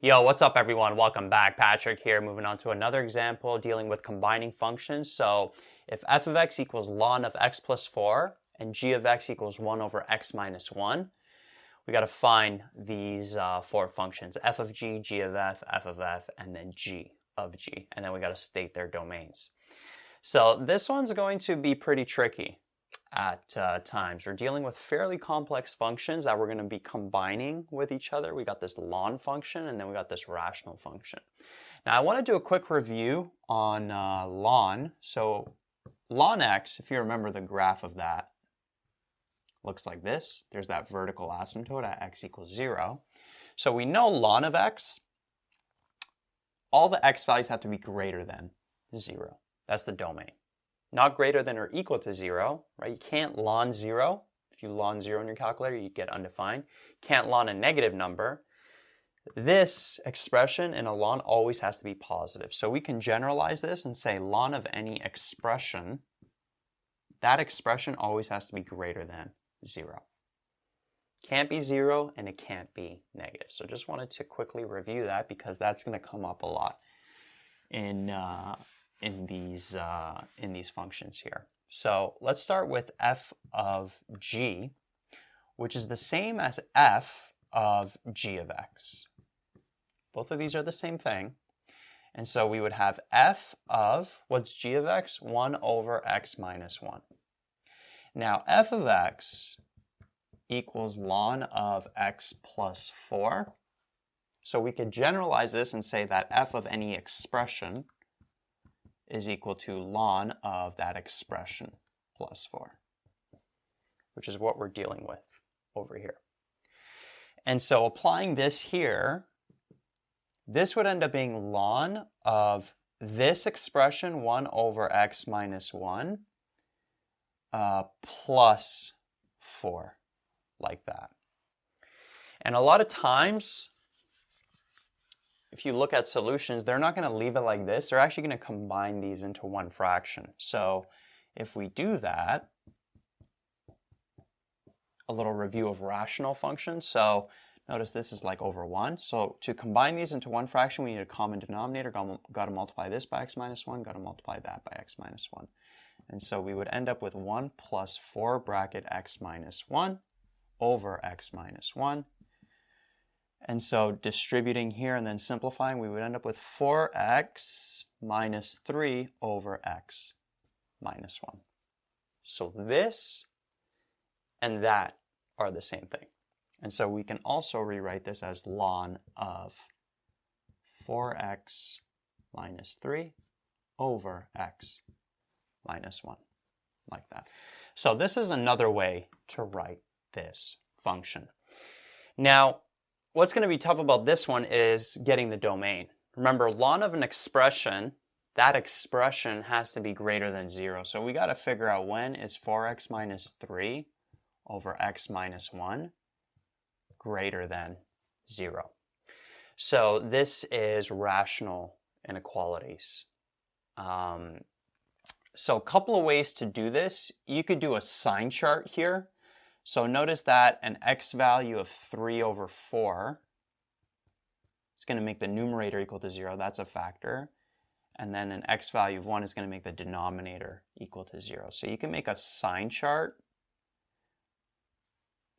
Yo, what's up everyone? Welcome back. Patrick here, moving on to another example dealing with combining functions. So if f of x equals ln of x plus 4 and g of x equals 1 over x minus 1, we got to find these four functions: f of g, g of f, and then g of g. And then we got to state their domains. So this one's going to be pretty tricky at times. We're dealing with fairly complex functions that we're going to be combining with each other. We got this ln function and then we got this rational function. Now I want to do a quick review on ln. So ln x, if you remember the graph of that, looks like this. There's that vertical asymptote at x equals 0. So we know ln of x, all the x values have to be greater than 0. That's the domain. Not greater than or equal to 0, right? You can't ln 0. If you ln 0 in your calculator, you get undefined. Can't ln a negative number. This expression in a ln always has to be positive. So we can generalize this and say ln of any expression, that expression always has to be greater than 0. Can't be 0 and it can't be negative. So just wanted to quickly review that because that's going to come up a lot in these functions here. So let's start with f of g, which is the same as f of g of x. Both of these are the same thing. And so we would have f of, what's g of x? 1 over x minus 1. Now f of x equals ln of x plus 4. So we could generalize this and say that f of any expression is equal to ln of that expression plus 4, which is what we're dealing with over here. And so applying this here, this would end up being ln of this expression, 1 over x minus 1, plus 4, like that. And a lot of times, if you look at solutions, they're not going to leave it like this. They're actually going to combine these into one fraction. So if we do that, a little review of rational functions. So notice this is like over 1. So to combine these into one fraction, we need a common denominator. Got to multiply this by x minus 1. Got to multiply that by x minus 1. And so we would end up with 1 plus 4 bracket x minus 1 over x minus 1. And so distributing here and then simplifying, we would end up with 4x minus 3 over x minus 1. So this and that are the same thing. And so we can also rewrite this as ln of 4x minus 3 over x minus 1, like that. So this is another way to write this function. Now, what's going to be tough about this one is getting the domain. Remember, ln of an expression, that expression has to be greater than 0. So we got to figure out when is 4x minus 3 over x minus 1 greater than 0. So this is rational inequalities. So a couple of ways to do this. You could do a sign chart here. So notice that an x value of 3 over 4 is going to make the numerator equal to 0. That's a factor. And then an x value of 1 is going to make the denominator equal to 0. So you can make a sign chart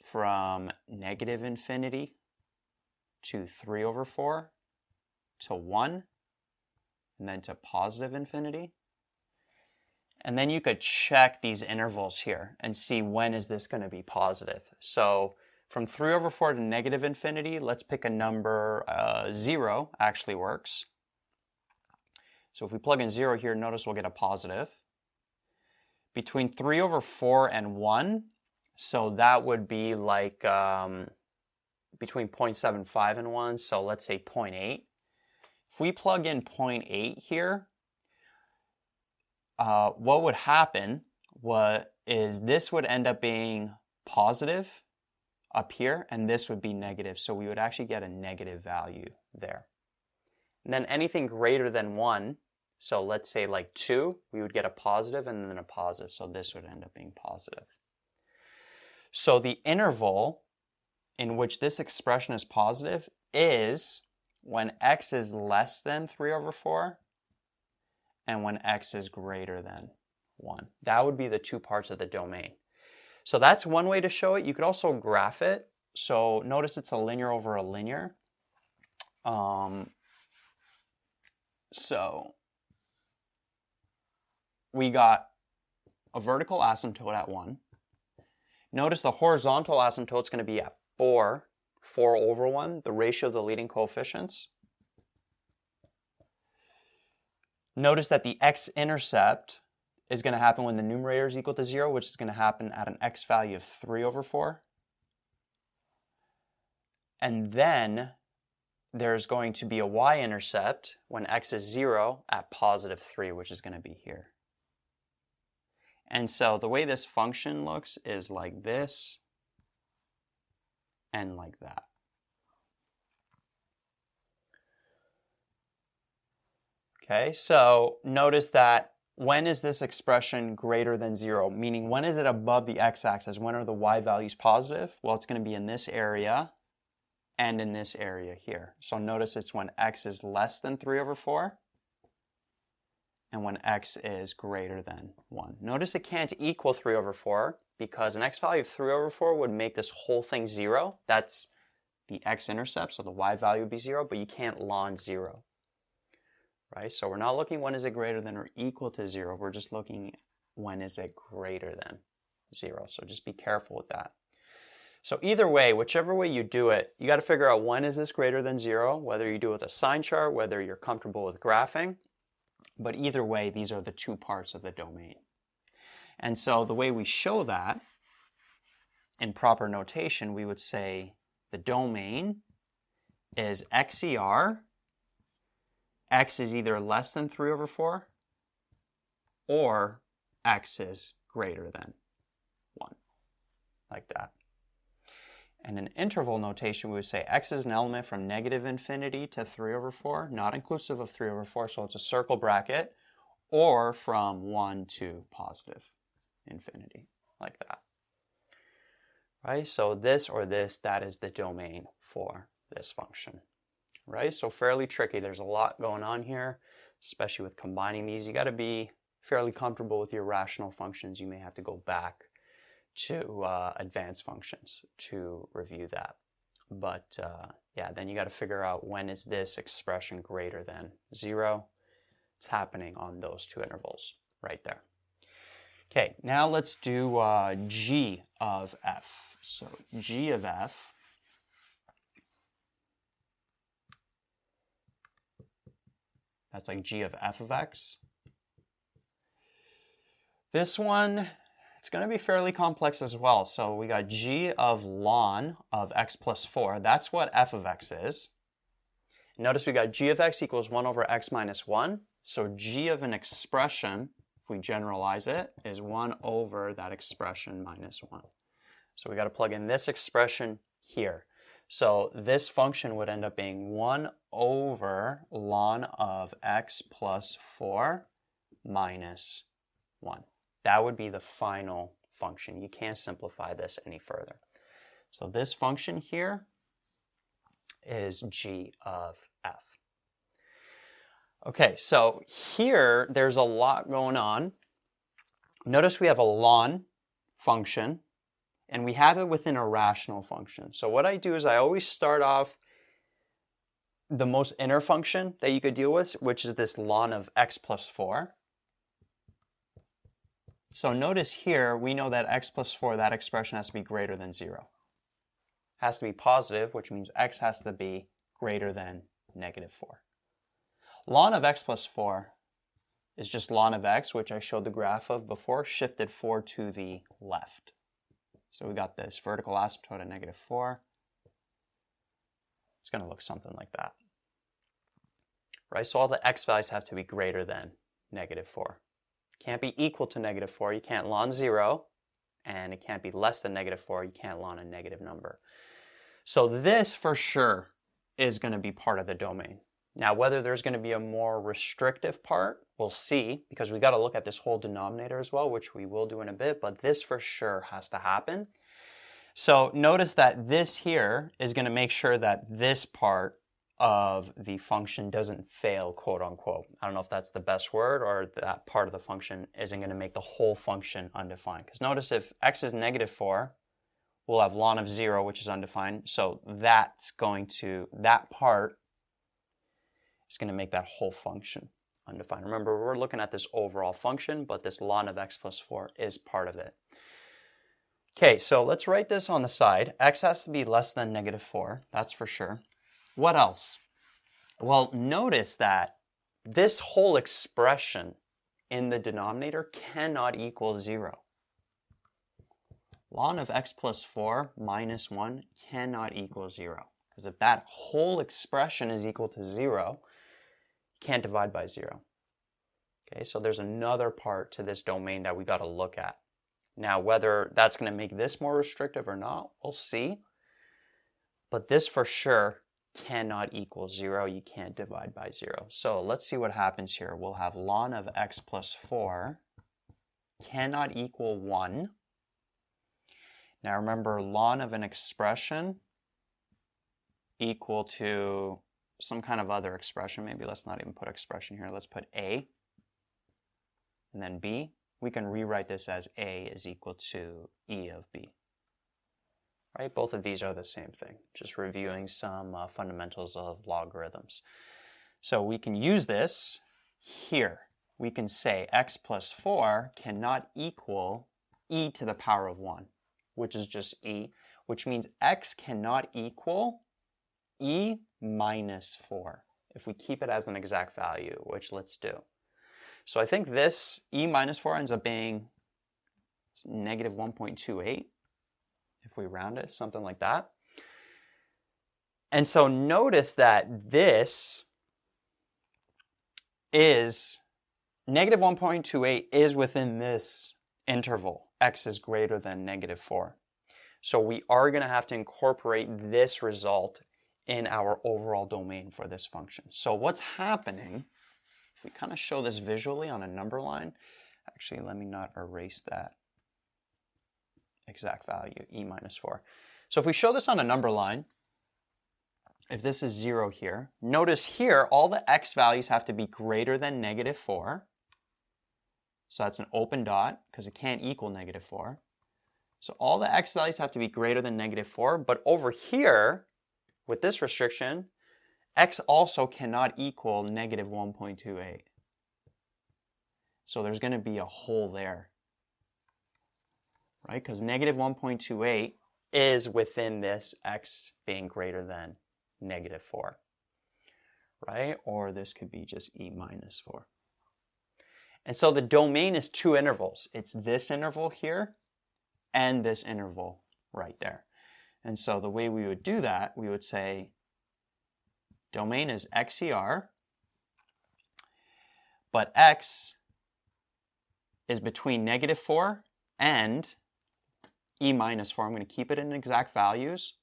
from negative infinity to 3 over 4 to 1 and then to positive infinity. And then you could check these intervals here and see when is this going to be positive. So from 3 over 4 to negative infinity, let's pick a number. 0 actually works. So if we plug in 0 here, notice we'll get a positive. Between 3 over 4 and 1, so that would be like between 0.75 and 1, so let's say 0.8. If we plug in 0.8 here, what would happen is this would end up being positive up here, and this would be negative. So we would actually get a negative value there. And then anything greater than 1, so let's say like 2, we would get a positive and then a positive. So this would end up being positive. So the interval in which this expression is positive is when x is less than 3 over 4 and when x is greater than 1. That would be the two parts of the domain. So that's one way to show it. You could also graph it. So notice it's a linear over a linear. So we got a vertical asymptote at 1. Notice the horizontal asymptote is going to be at 4 over 1, the ratio of the leading coefficients. Notice that the x-intercept is going to happen when the numerator is equal to 0, which is going to happen at an x value of 3 over 4. And then there's going to be a y-intercept when x is 0 at positive 3, which is going to be here. And so the way this function looks is like this and like that. Okay, so notice that when is this expression greater than 0? Meaning when is it above the x-axis? When are the y values positive? Well, it's going to be in this area and in this area here. So notice it's when x is less than 3 over 4 and when x is greater than 1. Notice it can't equal 3 over 4 because an x value of 3 over 4 would make this whole thing 0. That's the x-intercept, so the y value would be 0, but you can't ln 0. Right? So we're not looking when is it greater than or equal to 0. We're just looking when is it greater than 0. So just be careful with that. So either way, whichever way you do it, you got to figure out when is this greater than 0, whether you do it with a sign chart, whether you're comfortable with graphing. But either way, these are the two parts of the domain. And so the way we show that in proper notation, we would say the domain is XER. X is either less than 3 over 4 or x is greater than 1, like that. And in interval notation, we would say x is an element from negative infinity to 3 over 4, not inclusive of 3 over 4, so it's a circle bracket, or from 1 to positive infinity, like that. Right? So this or this, that is the domain for this function. Right? So fairly tricky. There's a lot going on here, especially with combining these. You got to be fairly comfortable with your rational functions. You may have to go back to advanced functions to review that. But yeah, then you got to figure out when is this expression greater than 0. It's happening on those two intervals right there. Okay, now let's do g of f. So g of f. That's like g of f of x. This one, it's going to be fairly complex as well. So we got g of ln of x plus 4. That's what f of x is. Notice we got g of x equals 1 over x minus 1. So g of an expression, if we generalize it, is 1 over that expression minus 1. So we got to plug in this expression here. So this function would end up being 1 over ln of x plus 4 minus 1. That would be the final function. You can't simplify this any further. So this function here is g of f. Okay, so here there's a lot going on. Notice we have a ln function, and we have it within a rational function. So what I do is I always start off the most inner function that you could deal with, which is this ln of x plus 4. So notice here, we know that x plus 4, that expression has to be greater than 0. Has to be positive, which means x has to be greater than negative 4. Ln of x plus 4 is just ln of x, which I showed the graph of before, shifted 4 to the left. So we got this vertical asymptote at negative 4. It's going to look something like that. Right? So all the x values have to be greater than negative 4. Can't be equal to negative 4. You can't ln 0. And it can't be less than negative 4. You can't ln a negative number. So this for sure is going to be part of the domain. Now, whether there's going to be a more restrictive part, we'll see, because we got to look at this whole denominator as well, which we will do in a bit, but this for sure has to happen. So notice that this here is going to make sure that this part of the function doesn't fail, quote unquote. I don't know if that's the best word, or that part of the function isn't going to make the whole function undefined. Because notice if x is -4, we'll have ln of 0, which is undefined. So that part is going to make that whole function undefined. Remember, we're looking at this overall function, but this ln of x plus 4 is part of it. Okay, so let's write this on the side. X has to be less than -4, that's for sure. What else? Well, notice that this whole expression in the denominator cannot equal 0. Ln of x plus 4 minus 1 cannot equal 0. Because if that whole expression is equal to 0, you can't divide by 0. Okay, so there's another part to this domain that we got to look at. Now, whether that's going to make this more restrictive or not, we'll see. But this for sure cannot equal 0. You can't divide by 0. So let's see what happens here. We'll have ln of x plus 4 cannot equal 1. Now remember, ln of an expression equal to some kind of other expression. Maybe let's not even put expression here. Let's put a and then b. We can rewrite this as a is equal to e of b. Right? Both of these are the same thing. Just reviewing some fundamentals of logarithms. So we can use this here. We can say x plus 4 cannot equal e to the power of 1, which is just e, which means x cannot equal e minus 4 if we keep it as an exact value, which let's do. So I think this e minus 4 ends up being negative 1.28 if we round it, something like that. And so notice that this is negative 1.28 is within this interval. X is greater than -4. So we are going to have to incorporate this result in our overall domain for this function. So what's happening, if we kind of show this visually on a number line, actually let me not erase that exact value, e minus 4. So if we show this on a number line, if this is 0 here, notice here all the x values have to be greater than -4. So that's an open dot because it can't equal -4. So all the x values have to be greater than -4, but over here, with this restriction, x also cannot equal negative 1.28. So there's going to be a hole there, right? Because negative 1.28 is within this x being greater than -4, right? Or this could be just e minus 4. And so the domain is two intervals. It's this interval here and this interval right there. And so the way we would do that, we would say domain is XER, but x is between -4 and e minus 4. I'm going to keep it in exact values.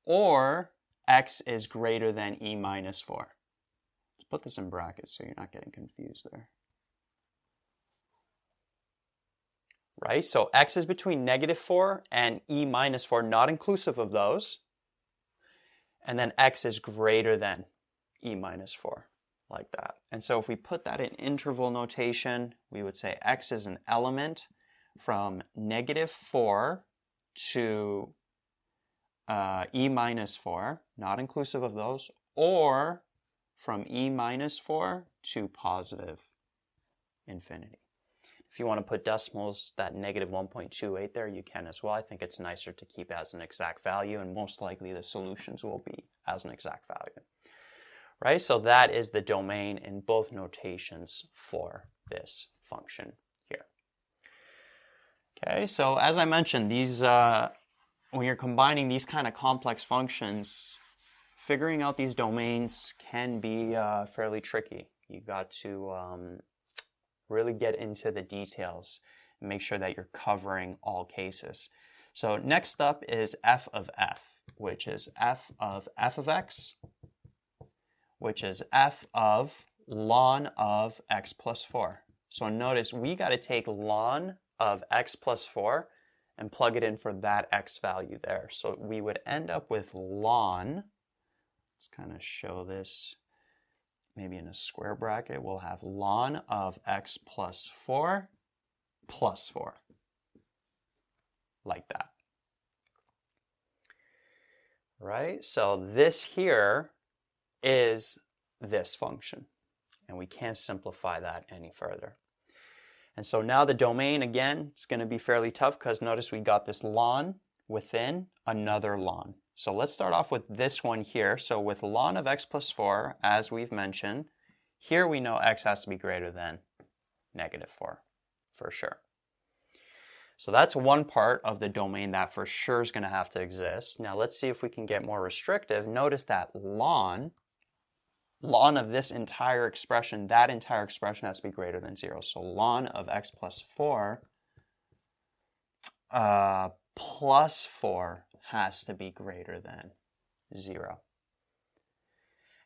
Or x is greater than e minus 4. Let's put this in brackets so you're not getting confused there. Right, so x is between -4 and e minus 4, not inclusive of those. And then x is greater than e minus 4, like that. And so if we put that in interval notation, we would say x is an element from -4 to e minus 4, not inclusive of those, or from e minus 4 to positive infinity. If you want to put decimals, that negative 1.28 there, you can as well. I think it's nicer to keep as an exact value, and most likely the solutions will be as an exact value. Right, so that is the domain in both notations for this function here. Okay, so as I mentioned, these when you're combining these kind of complex functions, figuring out these domains can be fairly tricky. You got to really get into the details and make sure that you're covering all cases. So next up is f of f, which is f of x, which is f of ln of x plus 4. So notice we got to take ln of x plus 4 and plug it in for that x value there. So we would end up with ln let's kind of show this maybe in a square bracket. We'll have ln of x plus 4 plus 4, like that. Right? So this here is this function, and we can't simplify that any further. And so now the domain, again, is going to be fairly tough because notice we got this ln within another ln. So let's start off with this one here. So with ln of x plus 4, as we've mentioned, here we know x has to be greater than -4 for sure. So that's one part of the domain that for sure is going to have to exist. Now let's see if we can get more restrictive. Notice that ln of this entire expression, that entire expression has to be greater than 0. So ln of x plus 4 plus 4 has to be greater than 0.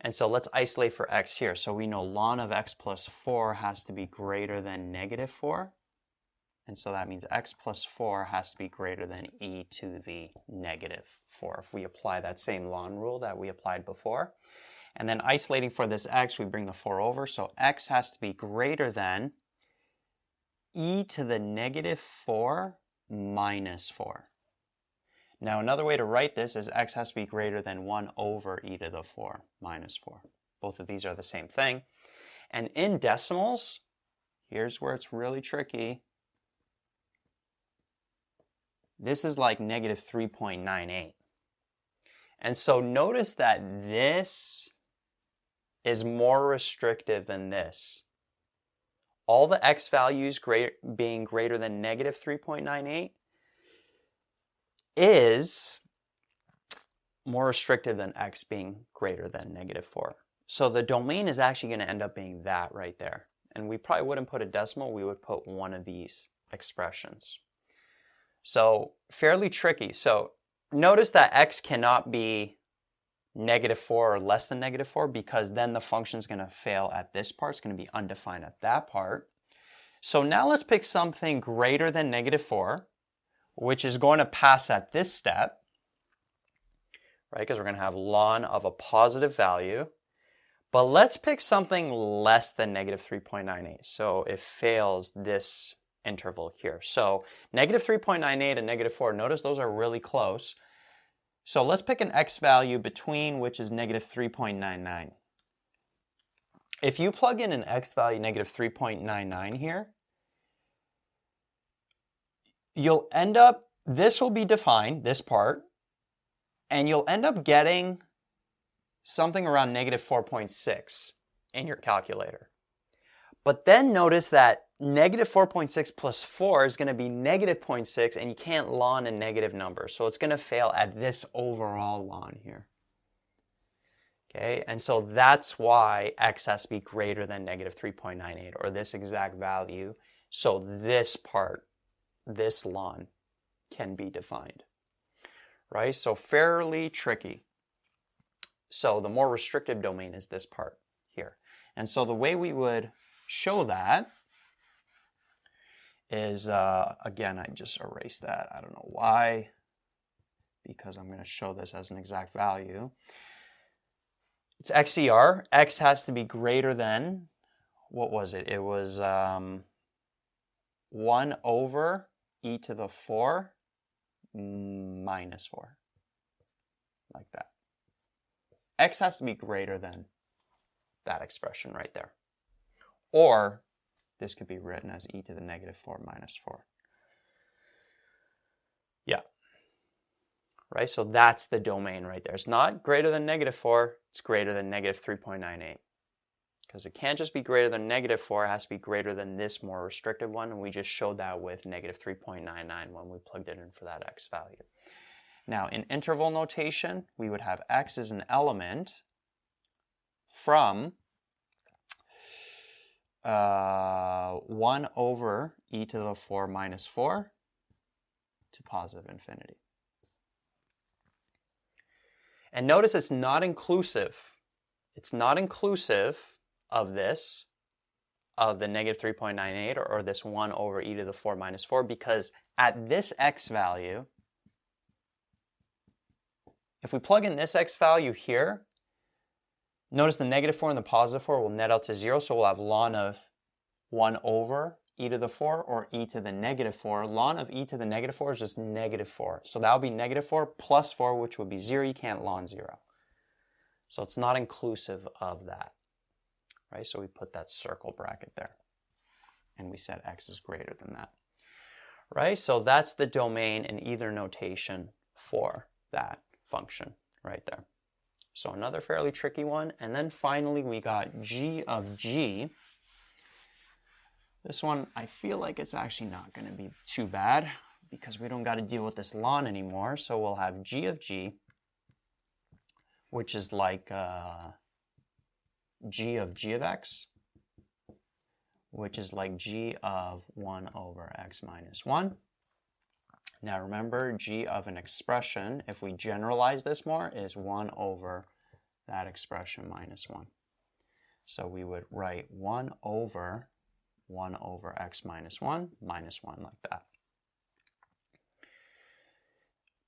And so let's isolate for x here. So we know ln of x plus 4 has to be greater than -4. And so that means x plus 4 has to be greater than e to the -4 if we apply that same ln rule that we applied before. And then isolating for this x, we bring the 4 over. So x has to be greater than e to the -4 minus 4. Now another way to write this is x has to be greater than 1 over e to the 4 minus 4. Both of these are the same thing. And in decimals, here's where it's really tricky. This is like -3.98. And so notice that this is more restrictive than this. All the x values being greater than -3.98 is more restrictive than x being greater than -4. So the domain is actually going to end up being that right there. And we probably wouldn't put a decimal, we would put one of these expressions. So fairly tricky. So notice that x cannot be -4 or less than -4 because then the function is going to fail at this part. It's going to be undefined at that part. So now let's pick something greater than -4, which is going to pass at this step, right? Because we're going to have ln of a positive value. But let's pick something less than -3.98. So it fails this interval here. So -3.98 and -4, notice those are really close. So let's pick an x value between, which is -3.99. If you plug in an x value -3.99 here, you'll end up, this will be defined, this part, and you'll end up getting something around -4.6 in your calculator. But then notice that -4.6 plus 4 is going to be -0.6, and you can't ln a negative number. So it's going to fail at this overall ln here. Okay, and so that's why x has to be greater than -3.98, or this exact value. So this part, this ln, can be defined. Right, so fairly tricky. So the more restrictive domain is this part here. And so the way we would show that is, again, I just erased that. I don't know why, because I'm going to show this as an exact value. It's XER. X has to be greater than, what was it? It was 1 over e to the 4 minus 4, like that. X has to be greater than that expression right there. Or this could be written as e to the -4 minus 4. Yeah. Right, so that's the domain right there. It's not greater than -4, it's greater than -3.98. Because it can't just be greater than -4, it has to be greater than this more restrictive one, and we just showed that with -3.99 when we plugged it in for that x value. Now, in interval notation, we would have x as an element from 1 over e to the 4 minus 4 to positive infinity. And notice it's not inclusive. It's not inclusive of this, of the -3.98 or this 1 over e to the 4 minus 4, because at this x value, if we plug in this x value here, Notice the -4 and the +4 will net out to 0, so we'll have ln of 1 over e to the 4 or e to the -4. Ln of e to the -4 is just -4. So that would be -4 plus 4, which would be 0. You can't ln 0. So it's not inclusive of that, right? So we put that circle bracket there. And we said x is greater than that, right? So that's the domain in either notation for that function right there. So another fairly tricky one. And then finally we got g of g. This one, I feel like it's actually not going to be too bad because we don't got to deal with this ln anymore. So we'll have g of g, which is like g of x, which is like g of 1 over x minus 1. Now remember, g of an expression, if we generalize this more, is 1 over that expression minus 1. So we would write 1 over x minus 1 like that.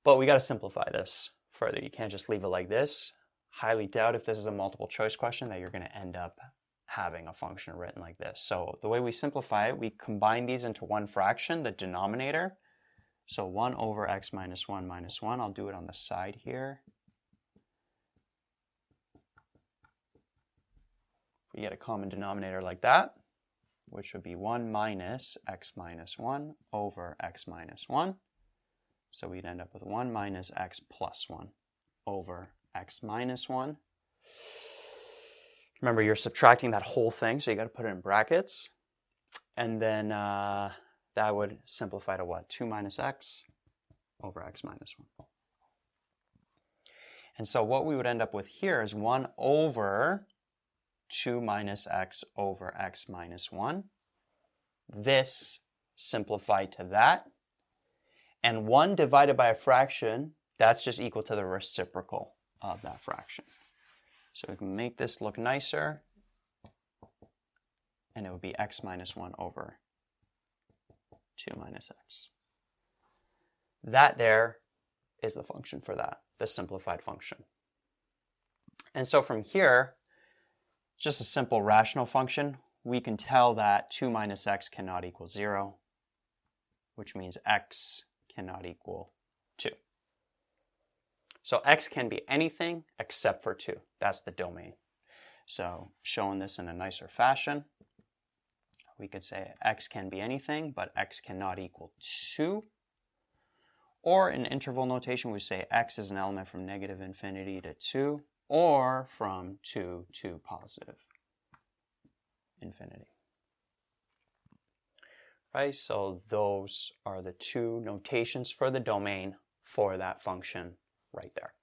But we got to simplify this further. You can't just leave it like this. Highly doubt if this is a multiple choice question that you're going to end up having a function written like this. So the way we simplify it, we combine these into one fraction, the denominator. So 1 over x minus 1 minus 1. I'll do it on the side here. We get a common denominator like that, which would be 1 minus x minus 1 over x minus 1. So we'd end up with 1 minus x plus 1 over x minus 1. Remember, you're subtracting that whole thing, so you got to put it in brackets. And then that would simplify to what? 2 minus x over x minus 1. And so what we would end up with here is 1 over 2 minus x over x minus 1. This simplified to that. And 1 divided by a fraction, that's just equal to the reciprocal of that fraction. So we can make this look nicer, and it would be x minus 1 over 2 minus x. That there is the function for that, the simplified function. And so from here, just a simple rational function, we can tell that 2 minus x cannot equal 0, which means x cannot equal 2. So x can be anything except for 2. That's the domain. So showing this in a nicer fashion, we could say x can be anything, but x cannot equal 2. Or in interval notation, we say x is an element from -infinity to 2, or from 2 to positive infinity. Right, so those are the two notations for the domain for that function right there.